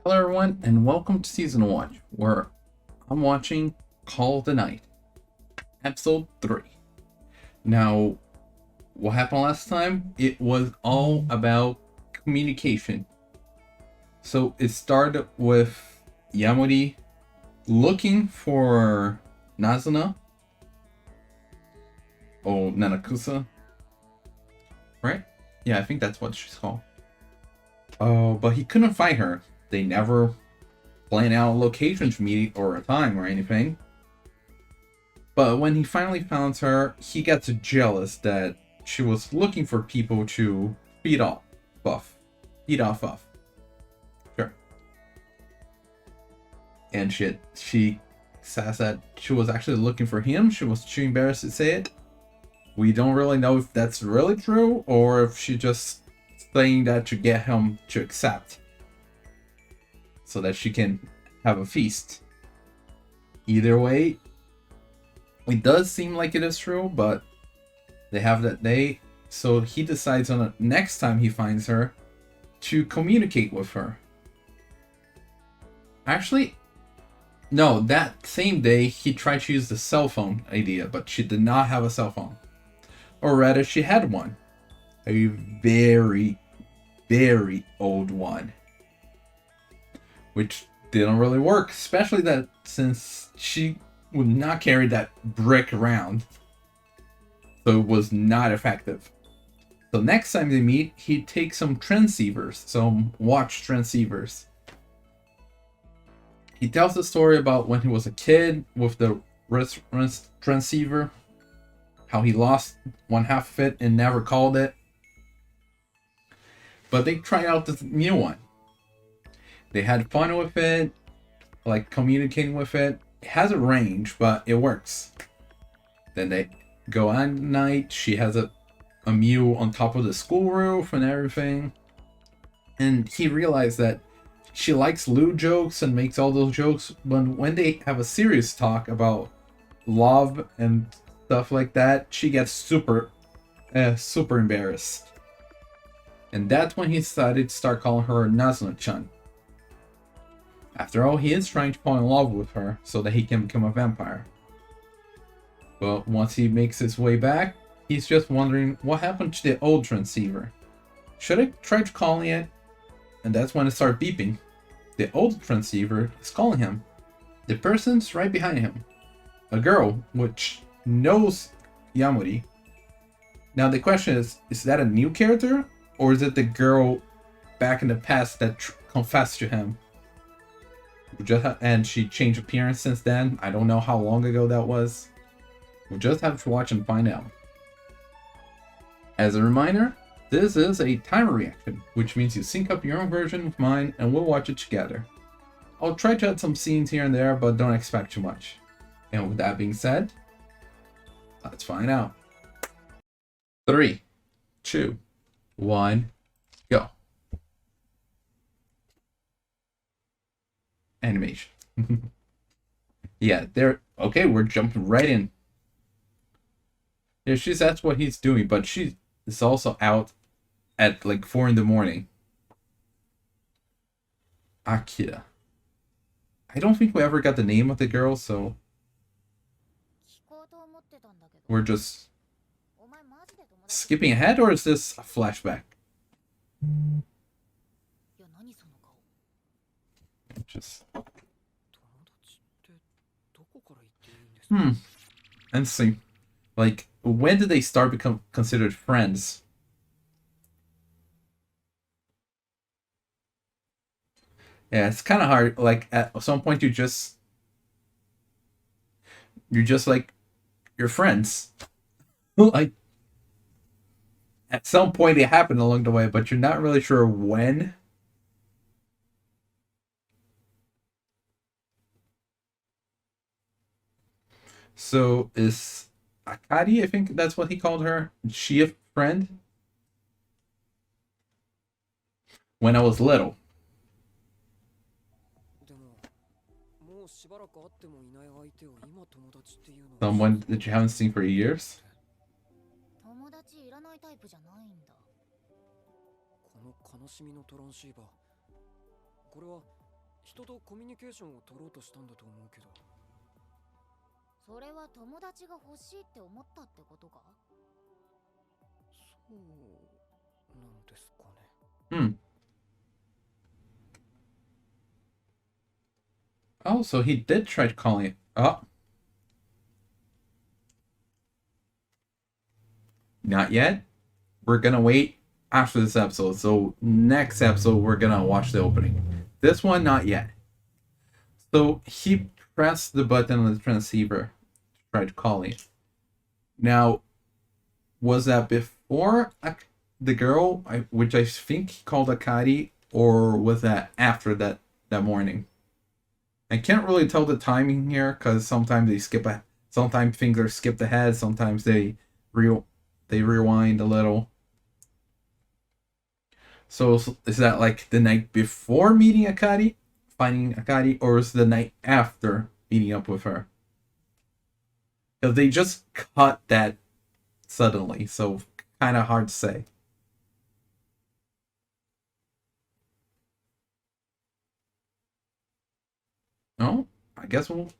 Hello everyone and welcome to Season 1, where I'm watching Call of the Night, Episode 3. Now, what happened last time? It was all about communication. So it started with Yamori looking for Nazuna, or Nanakusa, right? Yeah, I think that's what she's called. Oh, but he couldn't find her. They never plan out a location to meet or a time or anything. But when he finally found her, he gets jealous that she was looking for people to feed off of. Sure. And she says that she was actually looking for him. She was too embarrassed to say it. We don't really know if that's really true or if she just saying that to get him to accept so that she can have a feast. Either way, it does seem like it is true, but they have that day, so he decides on the next time he finds her to communicate with her. Actually, no, that same day he tried to use the cell phone idea, but she did not have a cell phone. Or rather, she had one. A very, very old one. Which didn't really work, especially that since she would not carry that brick around. So it was not effective. So next time they meet, he takes some transceivers, some watch transceivers. He tells the story about when he was a kid with the transceiver, how he lost one half of it and never called it. But they tried out this new one. They had fun with it, like communicating with it. It has a range, but it works. Then they go on at night. She has a mule on top of the school roof and everything. And he realized that she likes lewd jokes and makes all those jokes, but when they have a serious talk about love and stuff like that, she gets super embarrassed. And that's when he decided to start calling her Nazuna-chan. After all, he is trying to fall in love with her so that he can become a vampire. But once he makes his way back, he's just wondering what happened to the old transceiver. Should I try calling it? And that's when it started beeping. The old transceiver is calling him. The person's right behind him. A girl, which knows Yamori. Now the question is that a new character? Or is it the girl back in the past that confessed to him? And she changed appearance since then. I don't know how long ago that was. We'll just have to watch and find out. As a reminder, this is a timer reaction, which means you sync up your own version with mine and we'll watch it together. I'll try to add some scenes here and there, but don't expect too much. And with that being said, let's find out. 3, 2, 1, go. Animation. Yeah, there. Okay, we're jumping right in. Yeah, that's what he's doing, but she is also out at like 4 in the morning. Akira. I don't think we ever got the name of the girl, so we're just skipping ahead, or is this a flashback? Just and see, like, when did they start become considered friends? Yeah, it's kind of hard. Like at some point, you're just like you're friends. Like at some point, it happened along the way, but you're not really sure when. So is Akari, I think that's what he called her. Is she a friend? When I was little. Someone that you haven't seen for years? 友達いらないタイプじゃないんだ。この悲しみのトランシーバー、これは人とコミュニケーションを取ろうとしたんだと思うけど。それは友達が欲しいって思ったってことか？そうなんですかね。Hmm. Oh, so he did try calling it. Oh. Not yet. We're gonna wait after this episode. So next episode, we're gonna watch the opening. This one, not yet. So he pressed the button on the transceiver, tried calling. Now, was that before the girl, which I think he called Akari, or was that after that morning? I can't really tell the timing here because sometimes they sometimes things are skipped ahead, sometimes they rewind a little. So is that like the night before meeting Akari, finding Akari, or is it the night after meeting up with her? Because they just cut that suddenly, so kind of hard to say. Oh, I guess we'll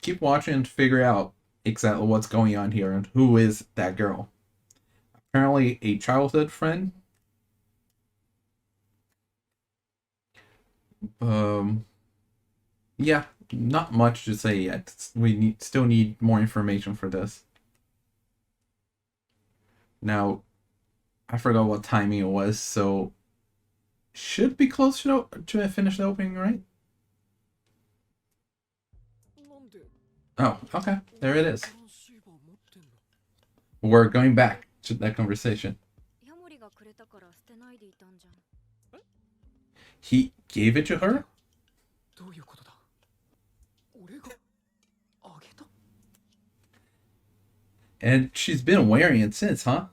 keep watching and figure out exactly what's going on here and who is that girl. Apparently a childhood friend. Yeah, not much to say yet. We still need more information for this. Now, I forgot what timing it was, so should be close to finish the opening, right? Oh, okay. There it is. We're going back to that conversation. He gave it to her? And she's been wearing it since, huh?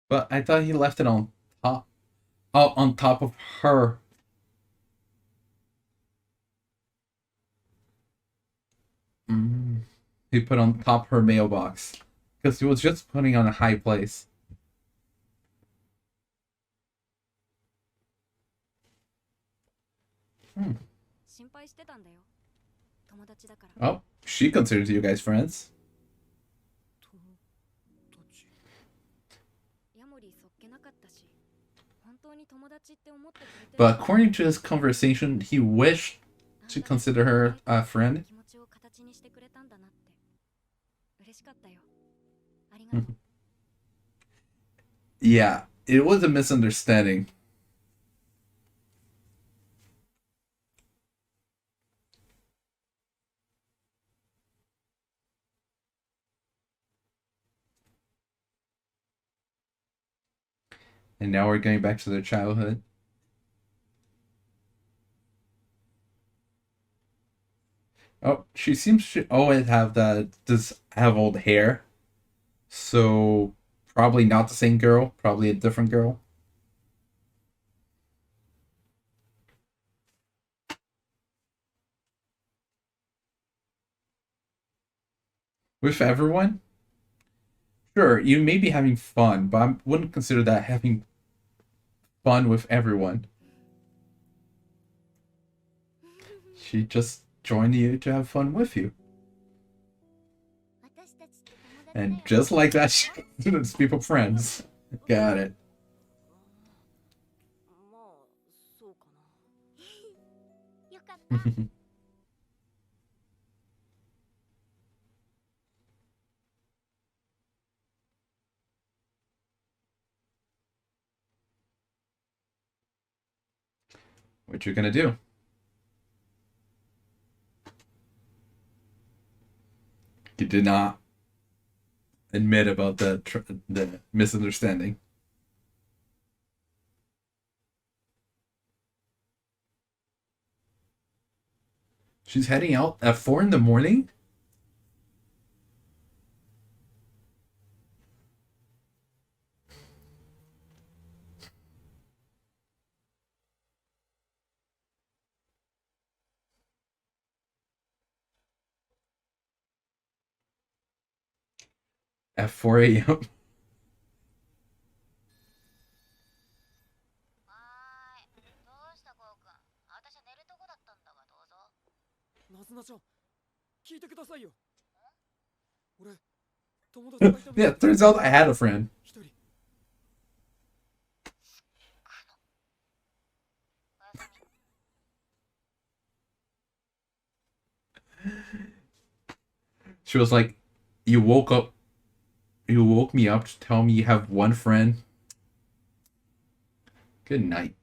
But I thought he left it on top. Oh, on top of her. He put on top her mailbox. Because he was just putting on a high place. Oh, she considers you guys friends. But according to this conversation, he wished to consider her a friend. Yeah, it was a misunderstanding. And now we're going back to their childhood. Oh, she seems to always have have old hair. So probably not the same girl, probably a different girl. With everyone? Sure, you may be having fun, but I wouldn't consider that having fun with everyone. She just joined you to have fun with you. And just like that, she considers people friends. Got it. What you gonna do? You did not admit about the misunderstanding. She's heading out at 4 in the morning? At 4 a.m.? はーい。どうしたこうくん。私は寝るとこだったんだがどうぞ。ナズナちゃん、聞いてくださいよ。俺、友達がいたんだ。 Yeah, turns out I had a friend. 一人。おやすみ。She was like, you woke me up to tell me you have one friend. Good night.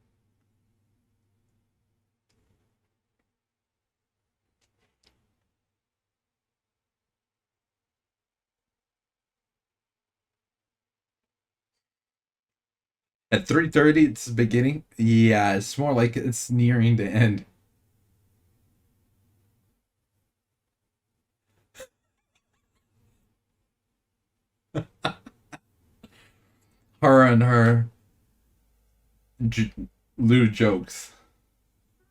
At 3:30, it's the beginning. Yeah, it's more like it's nearing the end. Her and her lewd jokes.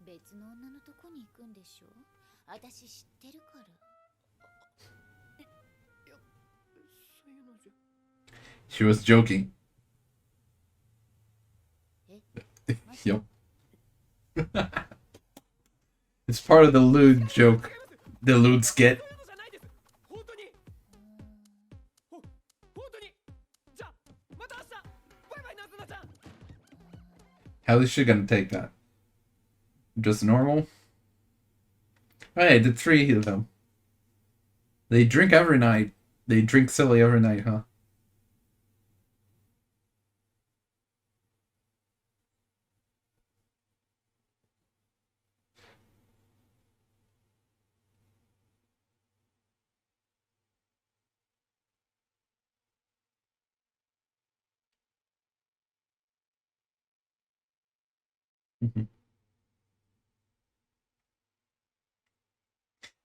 別の女のとこに行くんでしょ。私知ってるから。いや、そういうのじゃ。 She was joking. え、マジ？ Yup. It's part of the lewd joke. The lewd skit. 本当に。本当に。じゃあ、また明日。バイバイ、ナズナちゃん。 How is she gonna take that? Just normal? Oh, hey, the three of them. They drink every night. They drink silly every night, huh?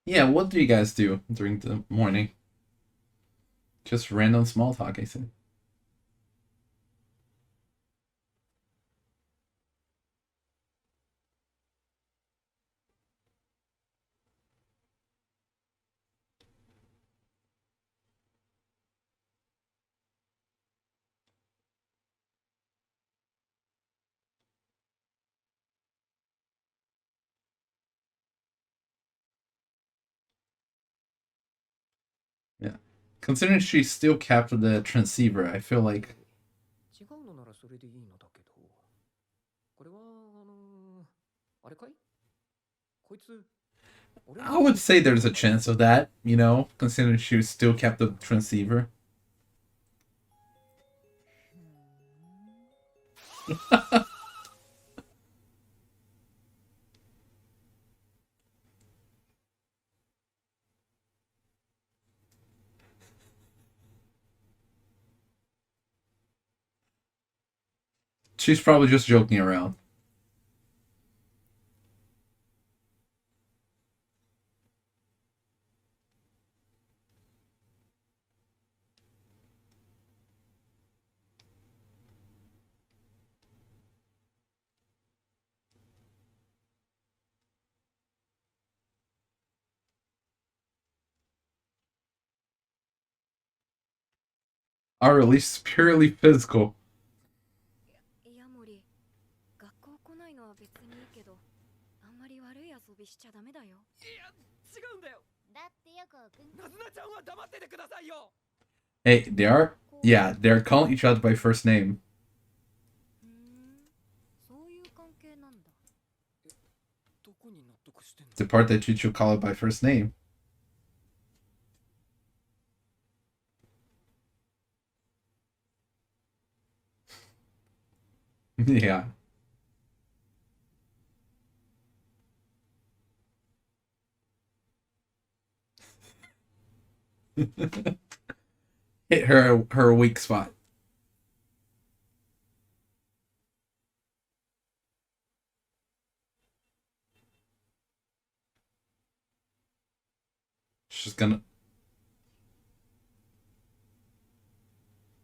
Yeah, what do you guys do during the morning? Just random small talk, I think. Yeah. Considering she still kept the transceiver, I feel like 違うのならそれでいいのだけど。これはあれかい？こいつ。 I would say there's a chance of that, you know, considering she still kept the transceiver. She's probably just joking around. Our release is purely physical. いや森、学校来ないのは別にいいけど、あんまり悪い遊びしちゃダメだよ。いや、違うんだよ。だってよこうくん。ナズナちゃんは黙っててくださいよ。 Hey, they're calling each other by first name. そういう関係なんだ。どこに納得してんの？ The part that you should call it by first name. Yeah. Hit her weak spot. She's gonna.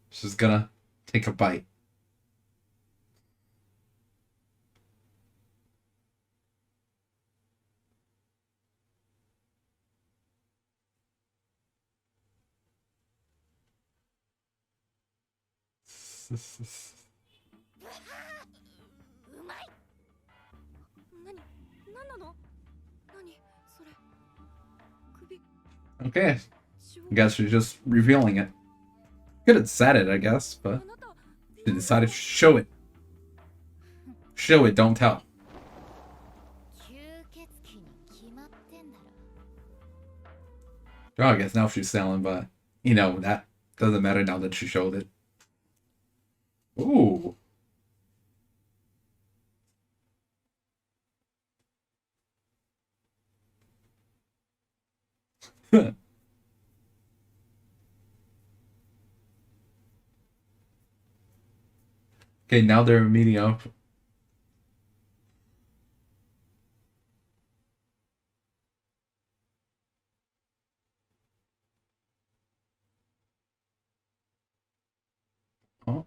She's gonna take a bite. Okay, I guess she's just revealing it. Could have said it, I guess, but she decided to show it. Show it, don't tell. 吸血鬼に決まってんだろ。 Oh, I guess now she's selling, but you know that doesn't matter now that she showed it. Ooh. Okay, now they're meeting up. Oh.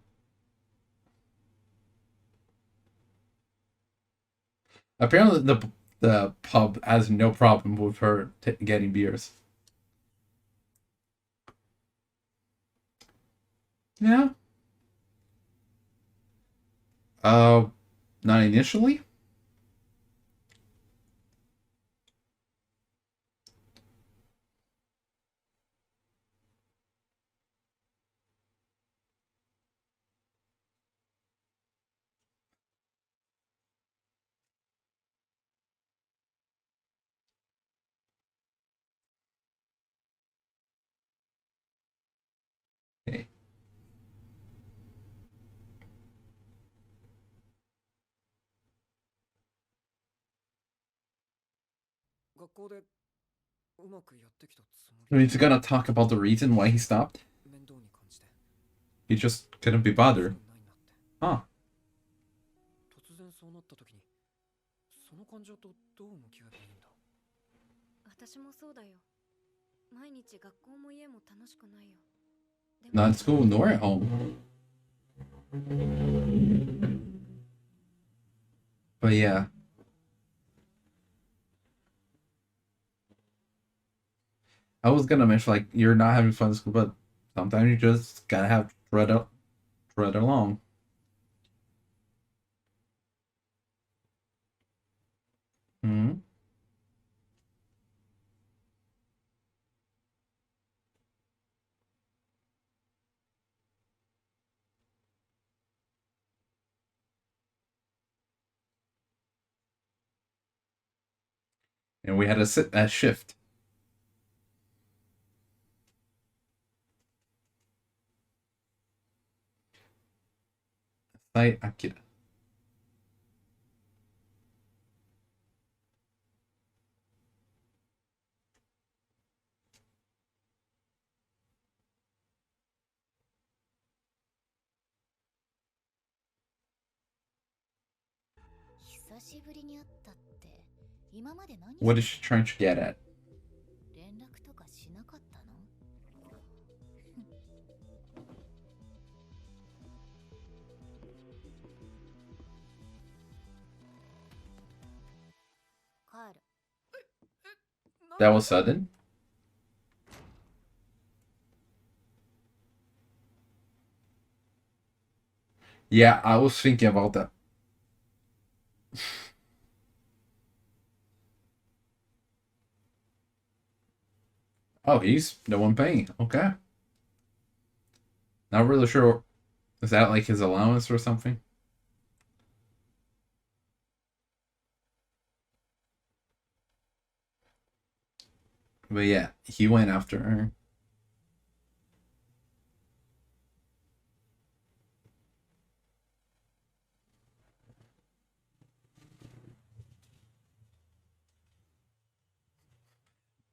Apparently, the pub has no problem with her getting beers. Yeah. Not initially. Okay. 学校でうまくやってきたつも So he's gonna talk about the reason why he stopped. り面倒に感じて He just couldn't be bothered. ないなって Huh. 突然そうなった時にその感情とどう向き合えばいいんだ私もそうだよ。毎日学校も家も楽しくないよ。でも Not at school nor at home. But yeah. I was gonna mention like you're not having fun at school, but sometimes you just gotta have tread along. Hmm. And we had a shift. Sai Akira. What is she trying to get at? 連絡とかしなかったの？帰る。 That was sudden. Yeah, I was thinking about that. Oh, he's the one paying. Okay. Not really sure. Is that like his allowance or something? But yeah, he went after her.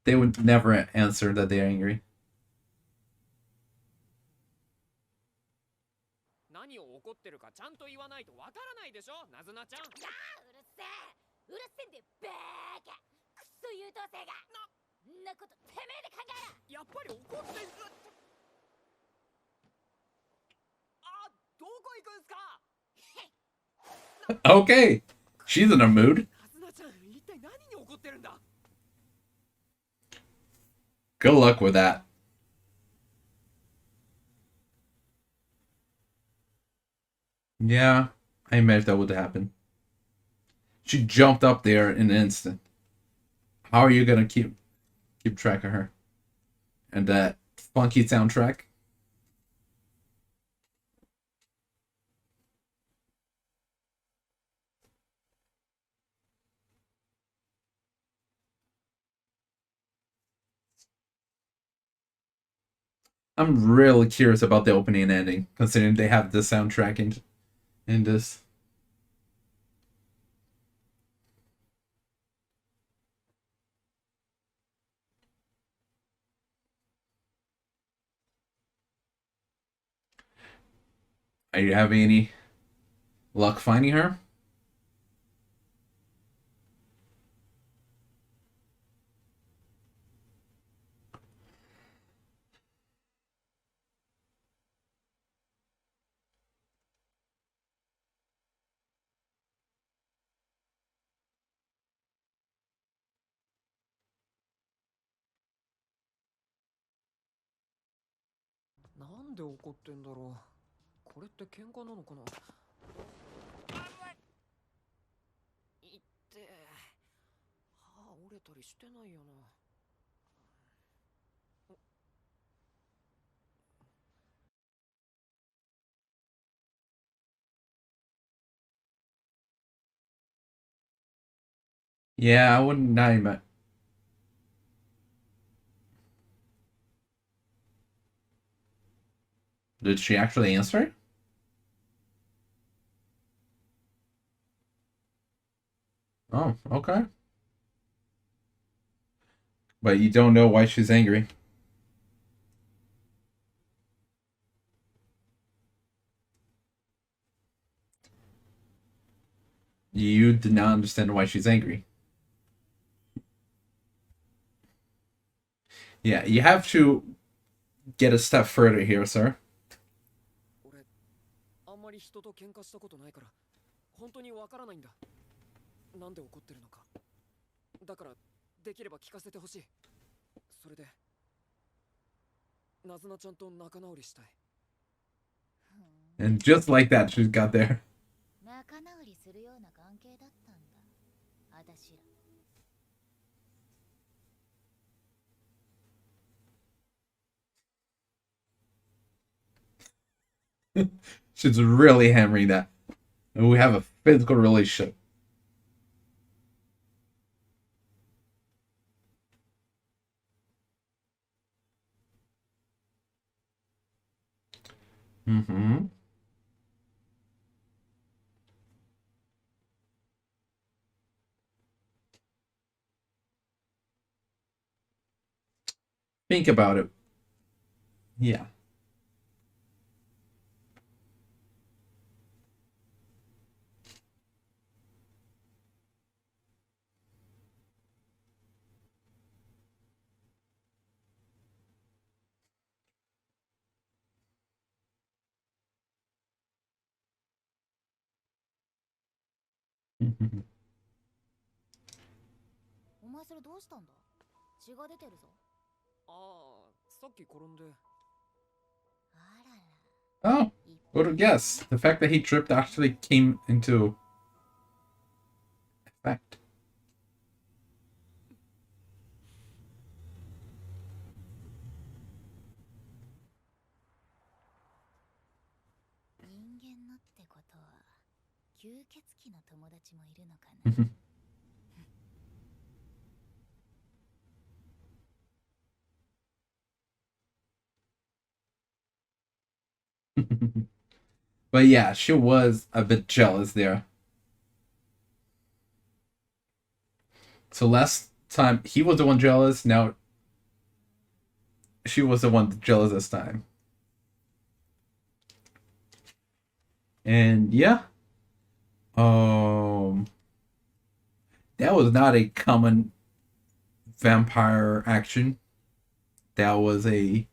They would never answer that they're angry. 何を怒ってるかちゃんと言わないとわからないでしょナズナちゃんうるせえんでバーカクソ優等生がんなことてめえで考えやっぱり怒ってんあ、どこ行くんすか Okay, she's in a mood. ナズナちゃん、一体何に怒ってるんだ Good luck with that. Yeah, I imagine that would happen. She jumped up there in an instant. How are you gonna keep track of her? And that funky soundtrack. I'm really curious about the opening and ending, considering they have the soundtrack in this. Are you having any luck finding her? Why なんで怒ってんだろう。これって喧嘩なのかな。いって歯折れたりしてないよな。Yeah, I wouldn't name it. Did she actually answer? Oh, okay. But you don't know why she's angry. You did not understand why she's angry. Yeah, you have to get a step further here, sir. 俺、あんまり人と喧嘩したことないから、本当にわからないんだ。なんで怒ってるのか。だから、できれば聞かせてほしい。それで、ナズナちゃんと仲直りしたい。And just like that, she got there. 仲直りするような関係だったんだ私ら She's really hammering that. And we have a physical relationship. Mm-hmm. Think about it. Yeah. Mm-hmm. お前それどうしたんだ血が出てるぞああ、さっき転んで。あらら Oh, would have guessed. The fact that he tripped actually came into effect. 人間のってことは吸血鬼の友達もいるのかな But yeah, she was a bit jealous there. So last time he was the one jealous, now she was the one jealous this time. And yeah. That was not a common vampire action. That was I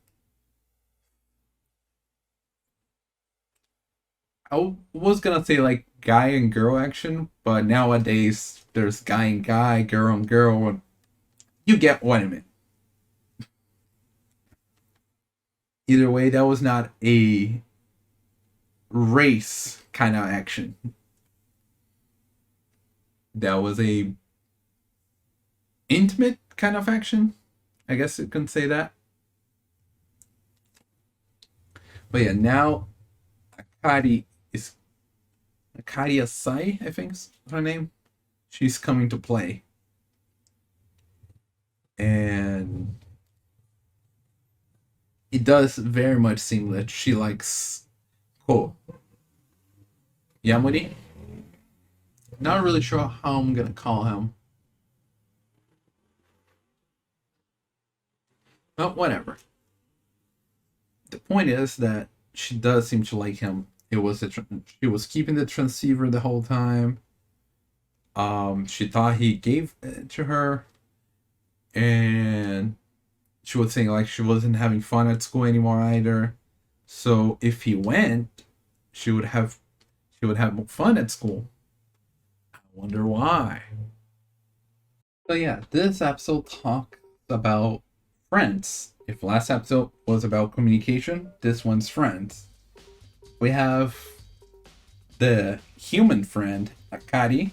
was gonna say like guy and girl action, but nowadays there's guy and guy, girl and girl, and you get what I mean. Either way, that was not a race kind of action. That was a intimate kind of action. I guess you can say that. But yeah, now Akari is Akari Asai, I think is her name. She's coming to play. And it does very much seem that she likes Ko. Yamuri? Not really sure how I'm gonna call him. But whatever. The point is that she does seem to like him. She was keeping the transceiver the whole time. She thought he gave it to her, and she was saying like she wasn't having fun at school anymore either. So if he went, she would have more fun at school. I wonder why. So yeah, this episode talks about friends. If last episode was about communication, this one's friends. We have the human friend, Akari,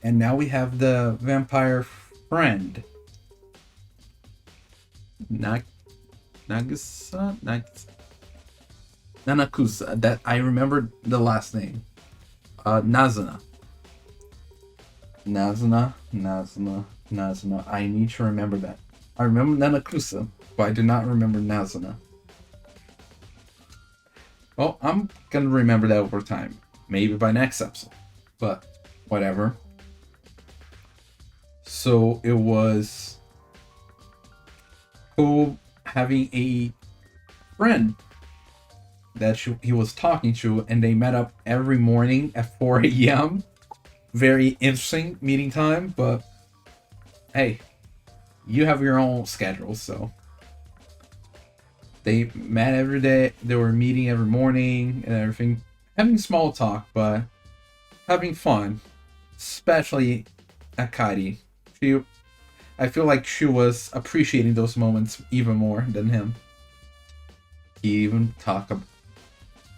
and now we have the vampire friend, Nanakusa. That I remembered the last name. Nazuna. I need to remember that. I remember Nanakusa, but I do not remember Nazuna. Well, I'm gonna remember that over time. Maybe by next episode. But whatever. So it was cool having a friend that he was talking to, and they met up every morning at 4 a.m. Very interesting meeting time, but hey, you have your own schedule, so they met every day. They were meeting every morning and everything, having small talk, but having fun. Especially Akari. I feel like she was appreciating those moments even more than him. He even thought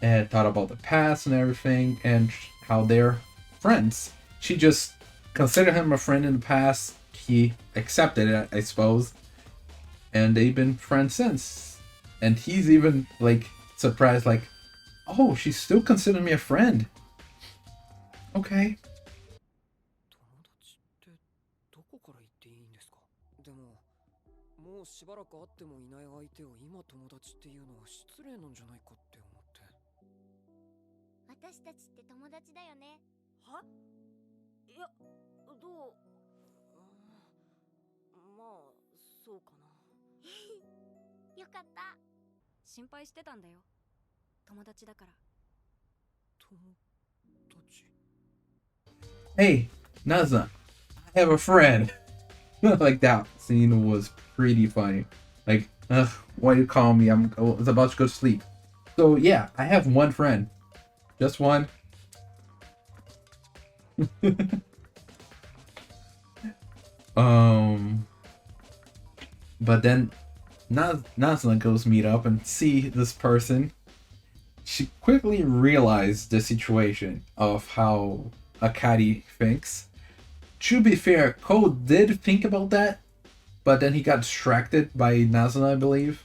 about the past and everything, and how they're friends. She just considered him a friend in the past. He accepted it, I suppose, and they've been friends since. And he's even like surprised, like, oh, she's still considering me a friend. Okay. しばらく会ってもいない相手を今友達っていうのは失礼なんじゃないかって思って。私たちって友達だよね。いや、どうまあ、そうかな。よかった。心配してたんだよ。友達だから。友達 Hey, Naza, I have a friend. Like that scene was pretty funny. Like, why you call me? I was about to go to sleep. So yeah, I have one friend. Just one. But then Nazuna goes meet up and see this person. She quickly realized the situation of how Akari thinks. To be fair, Cole did think about that, but then he got distracted by Nazuna, I believe.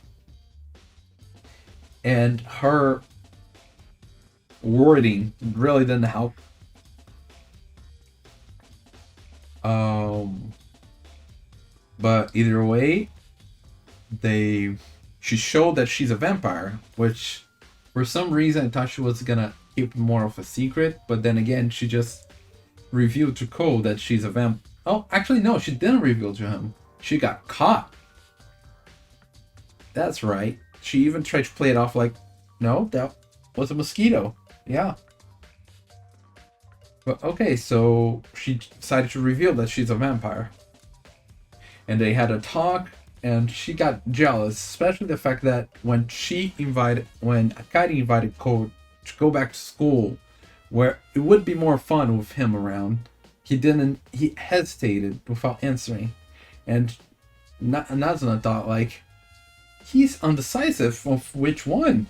And her wording really didn't help. But either way, she showed that she's a vampire, which for some reason I thought she was gonna keep more of a secret, but then again she just revealed to Cole that she's a vamp. Oh, actually no, she didn't reveal to him. She got caught. That's right. She even tried to play it off like, no, that was a mosquito. Yeah. But okay, so she decided to reveal that she's a vampire. and they had a talk, and she got jealous, especially the fact that when Akari invited Ko to go back to school, where it would be more fun with him around, he hesitated without answering, and Nazuna thought, like, he's undecisive of which one.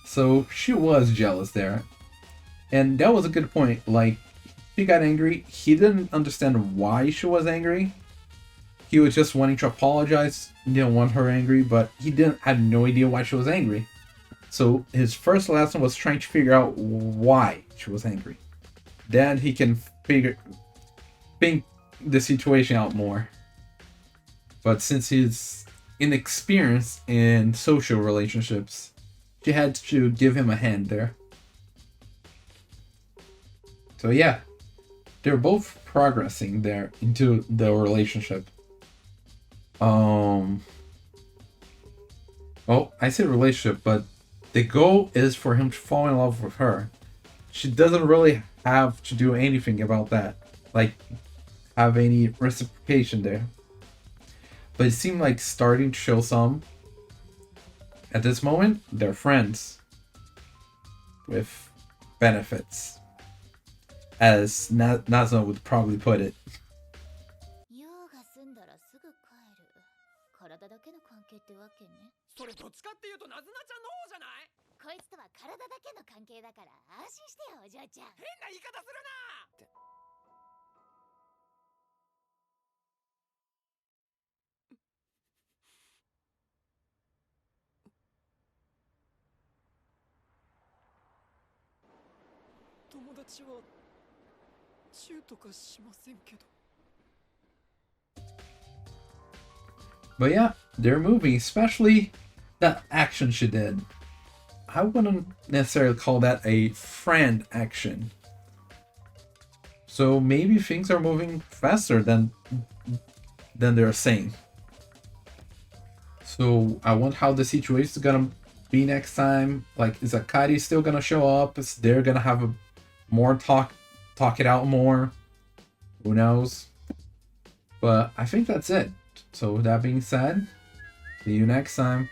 So she was jealous there. And that was a good point. Like, she got angry. He didn't understand why she was angry. He was just wanting to apologize. He didn't want her angry, but he had no idea why she was angry. So his first lesson was trying to figure out why she was angry. Then he can think the situation out more. But since he's inexperienced in social relationships, she had to give him a hand there. So yeah, they're both progressing there into the relationship. Oh, I say relationship, but the goal is for him to fall in love with her. She doesn't really have to do anything about that, like have any reciprocation there. But it seemed like starting to show some. At this moment, they're friends with benefits, as Nazuna would probably put it. 用が済んだらすぐ帰る。体だけの関係ってわけね。それどっちかっていうとナズナちゃんの方じゃない？こいつとは体だけの関係だから安心してよお嬢ちゃん。変な言い方するなって。友達はチューとかしませんけど。 But yeah, they're moving, especially that action she did. I wouldn't necessarily call that a friend action. So maybe things are moving faster than they're saying. So I wonder how the situation is gonna be next time. Like, is Akari still gonna show up? Is they're gonna have a more talk it out more? Who knows? But I think that's it. So with that being said, see you next time.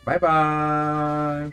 Bye bye.